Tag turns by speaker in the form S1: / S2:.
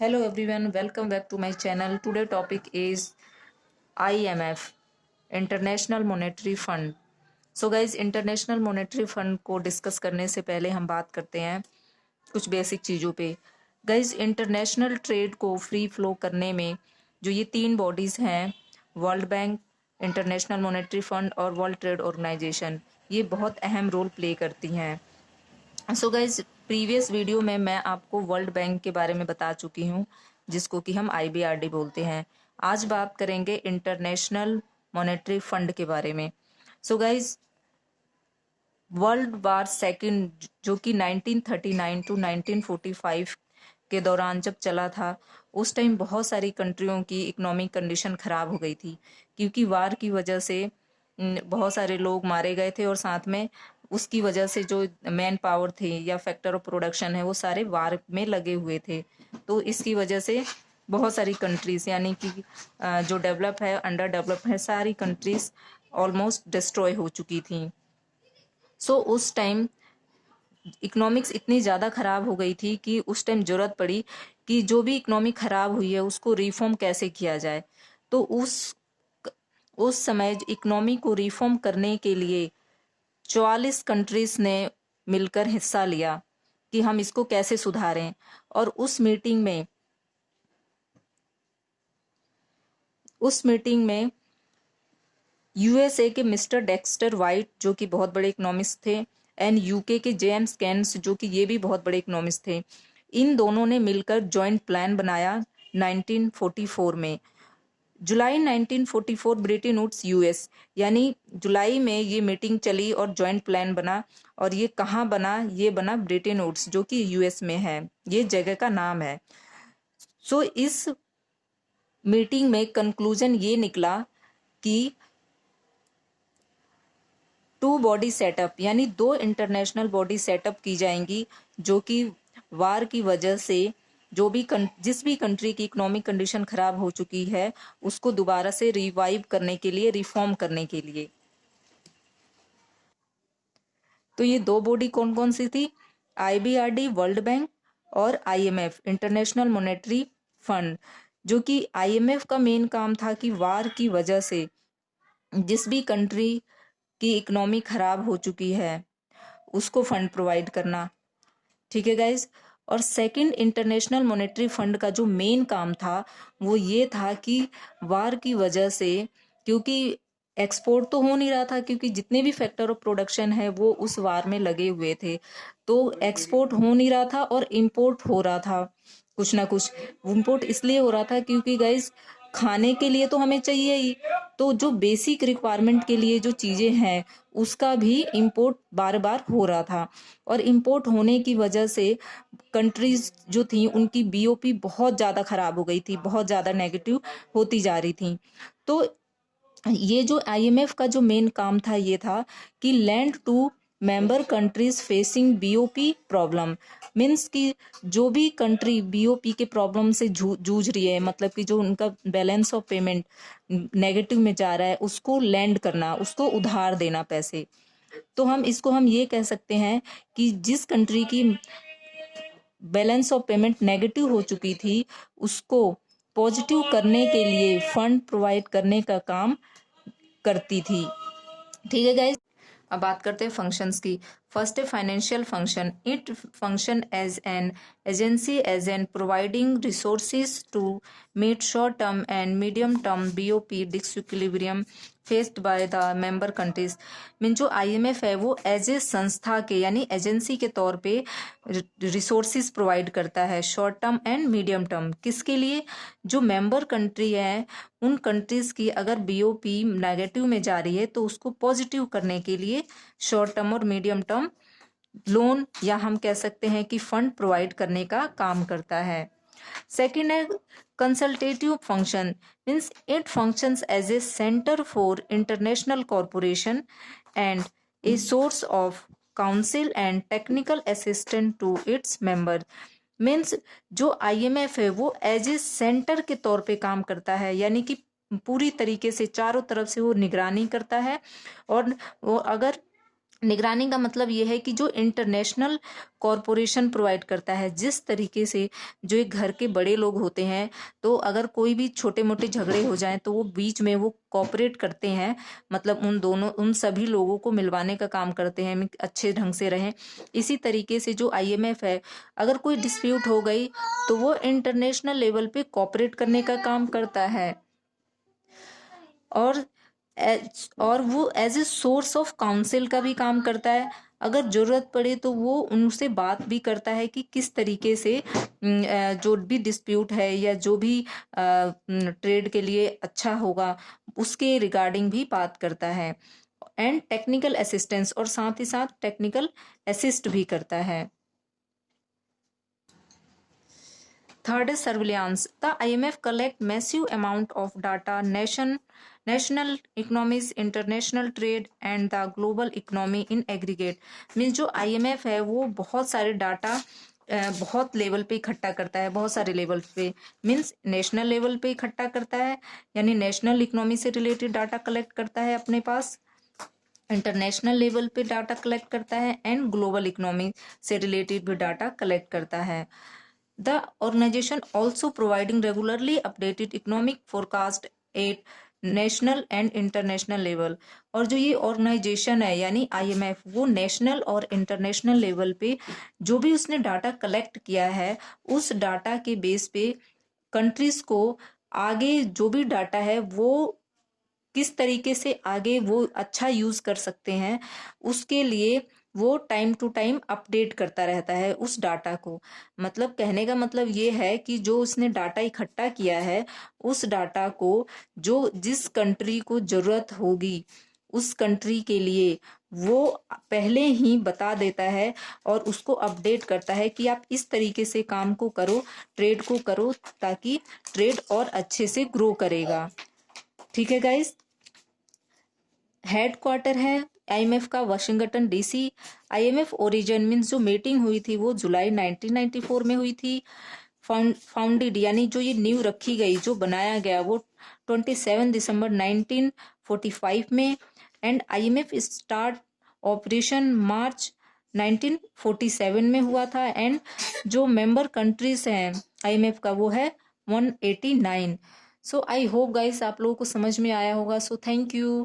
S1: Hello everyone, welcome back to my channel. Today topic is IMF, International Monetary Fund. So guys, international monetary fund को discuss करने से पहले हम बात करते हैं कुछ बेसिक चीज़ों पे। गाइज, इंटरनेशनल ट्रेड को फ्री फ्लो करने में जो ये तीन बॉडीज़ हैं, world bank, international monetary fund और वर्ल्ड ट्रेड ऑर्गेनाइजेशन, ये बहुत अहम रोल प्ले करती हैं। सो गाइज, प्रीवियस वीडियो में मैं आपको वर्ल्ड बैंक के बारे में बता चुकी हूँ, जिसको कि हम IBRD बोलते हैं। आज बात करेंगे इंटरनेशनल मॉनेटरी फंड के बारे में। So guys, world war second जो कि 1939 टू 1945 के दौरान जब चला था, उस टाइम बहुत सारी कंट्रियों की इकोनॉमिक कंडीशन ख़राब हो गई थी, क्योंकि वार की वजह से बहुत सारे लोग मारे गए थे और साथ में उसकी वजह से जो मैन पावर थे या फैक्टर ऑफ प्रोडक्शन है वो सारे वार में लगे हुए थे। तो इसकी वजह से बहुत सारी कंट्रीज यानी कि जो डेवलप है, अंडर डेवलप है, सारी कंट्रीज ऑलमोस्ट डिस्ट्रॉय हो चुकी थी। सो उस टाइम इकोनॉमिक्स इतनी ज़्यादा ख़राब हो गई थी कि उस टाइम ज़रूरत पड़ी कि जो भी इकोनॉमी ख़राब हुई है उसको रिफॉर्म कैसे किया जाए। तो उस समय इकोनॉमी को रिफॉर्म करने के लिए 44 कंट्रीज ने मिलकर हिस्सा लिया कि हम इसको कैसे सुधारें। और उस मीटिंग में USA के मिस्टर डेक्स्टर वाइट, जो कि बहुत बड़े इकोनॉमिस्ट थे, एंड UK के जेम्स केन्स, जो कि ये भी बहुत बड़े इकोनॉमिस्ट थे, इन दोनों ने मिलकर जॉइंट प्लान बनाया 1944 में। जुलाई 1944 ब्रिटेन वुड्स US, यानी जुलाई में ये मीटिंग चली और जॉइंट प्लान बना। और ये कहाँ बना? ये बना ब्रिटेन वुड्स, जो कि US में है, ये जगह का नाम है। सो इस मीटिंग में कंक्लूजन ये निकला कि टू बॉडी सेटअप, यानी दो इंटरनेशनल बॉडी सेटअप की जाएंगी, जो कि वार की वजह से जिस भी कंट्री की इकोनॉमिक कंडीशन खराब हो चुकी है उसको दोबारा से रिवाइव करने के लिए, रिफॉर्म करने के लिए। तो ये दो बॉडी कौन कौन सी थी? IBRD वर्ल्ड बैंक और IMF इंटरनेशनल मॉनेटरी फंड। जो कि IMF का मेन काम था कि वार की वजह से जिस भी कंट्री की इकोनॉमी खराब हो चुकी है उसको फंड प्रोवाइड करना। ठीक है गाइज। और सेकंड इंटरनेशनल मॉनेटरी फंड का जो मेन काम था वो ये था कि वार की वजह से, क्योंकि एक्सपोर्ट तो हो नहीं रहा था, क्योंकि जितने भी फैक्टर ऑफ प्रोडक्शन है वो उस वार में लगे हुए थे, तो एक्सपोर्ट हो नहीं रहा था और इंपोर्ट हो रहा था। कुछ ना कुछ इंपोर्ट इसलिए हो रहा था क्योंकि गाइज खाने के लिए तो हमें चाहिए ही, तो जो बेसिक रिक्वायरमेंट के लिए जो चीजें हैं उसका भी इंपोर्ट बार बार हो रहा था। और इंपोर्ट होने की वजह से कंट्रीज जो थी उनकी BOP बहुत ज़्यादा खराब हो गई थी, बहुत ज़्यादा नेगेटिव होती जा रही थी। तो ये जो IMF का जो मेन काम था ये था कि lend to member countries facing BOP problem, means कि जो भी कंट्री BOP के प्रॉब्लम से जूझ रही है, मतलब कि जो उनका बैलेंस ऑफ पेमेंट नेगेटिव में जा रहा है, उसको लैंड करना, उसको उधार देना पैसे। तो हम ये कह सकते हैं कि जिस कंट्री की बैलेंस ऑफ पेमेंट नेगेटिव हो चुकी थी उसको पॉजिटिव करने के लिए फंड प्रोवाइड करने का काम करती थी। ठीक है गाइज। अब बात करते हैं फंक्शंस की। फर्स्ट है financial function. It function as an agency as an providing resources to meet short term and medium term BOP disequilibrium faced by the member countries. Mean जो IMF है वो एज ए संस्था के यानी एजेंसी के तौर पे रिसोर्सेज प्रोवाइड करता है short term and medium term. किसके लिए? जो मेंबर कंट्री है उन कंट्रीज की अगर BOP नेगेटिव में जा रही है तो उसको पॉजिटिव करने के लिए शॉर्ट टर्म और मीडियम टर्म लोन, या हम कह सकते हैं कि फंड प्रोवाइड करने का काम करता है। सेकेंड है consultative function. Means it functions as a centre for international corporation and a source of council and technical assistant to its member. Means जो IMF है वो एज ए सेंटर के तौर पे काम करता है, यानी कि पूरी तरीके से चारों तरफ से वो निगरानी करता है। और वो अगर निगरानी का मतलब ये है कि जो इंटरनेशनल कॉरपोरेशन प्रोवाइड करता है, जिस तरीके से जो एक घर के बड़े लोग होते हैं, तो अगर कोई भी छोटे मोटे झगड़े हो जाएं तो वो बीच में वो कॉपरेट करते हैं, मतलब उन सभी लोगों को मिलवाने का काम करते हैं, अच्छे ढंग से रहें। इसी तरीके से जो आईएमएफ है, अगर कोई डिस्प्यूट हो गई तो वो इंटरनेशनल लेवल पे कॉपरेट करने का काम करता है, और और वो as a source of council का भी काम करता है। अगर जरूरत पड़े तो वो उनसे बात भी करता है कि किस तरीके से जो भी डिस्प्यूट है या जो भी ट्रेड के लिए अच्छा होगा, उसके रिगार्डिंग भी बात करता है। एंड टेक्निकल असिस्टेंस, और साथ ही साथ टेक्निकल असिस्ट भी करता है। Third is surveillance. The IMF collect massive amount of data, national economies, international trade and the global economy in aggregate. Means जो IMF है वो बहुत सारे डाटा बहुत लेवल पे इकट्ठा करता है, बहुत सारे लेवल पे, मीन्स नेशनल लेवल पे इकट्ठा करता है, यानी नेशनल इकोनॉमी से रिलेटेड डाटा कलेक्ट करता है अपने पास, इंटरनेशनल लेवल पे डाटा कलेक्ट करता है, एंड ग्लोबल इकोनॉमी से रिलेटेड भी डाटा कलेक्ट करता है। The organization also providing regularly updated economic forecast at national and international level. और जो ये ऑर्गेनाइजेशन है यानी आईएमएफ, वो नेशनल और इंटरनेशनल लेवल पे जो भी उसने डाटा कलेक्ट किया है, उस डाटा के बेस पे कंट्रीज को आगे जो भी डाटा है वो किस तरीके से आगे वो अच्छा यूज कर सकते हैं, उसके लिए वो टाइम टू टाइम अपडेट करता रहता है उस डाटा को। मतलब कहने का मतलब ये है कि जो उसने डाटा इकट्ठा किया है, उस डाटा को जो जिस कंट्री को जरूरत होगी उस कंट्री के लिए वो पहले ही बता देता है और उसको अपडेट करता है कि आप इस तरीके से काम को करो, ट्रेड को करो, ताकि ट्रेड और अच्छे से ग्रो करेगा। ठीक है गाइस। हेडक्वार्टर है आईएमएफ का Washington DC. IMF origin means जो मीटिंग हुई थी वो जुलाई 1994 में हुई थी। फाउंडेड यानी जो ये नींव रखी गई, जो बनाया गया, वो 27 दिसंबर 1945 में। एंड आईएमएफ स्टार्ट ऑपरेशन मार्च 1947 में हुआ था। एंड जो मेंबर कंट्रीज हैं आईएमएफ का वो है 189। सो आई होप गाइस आप लोगों को समझ में आया होगा। So thank you.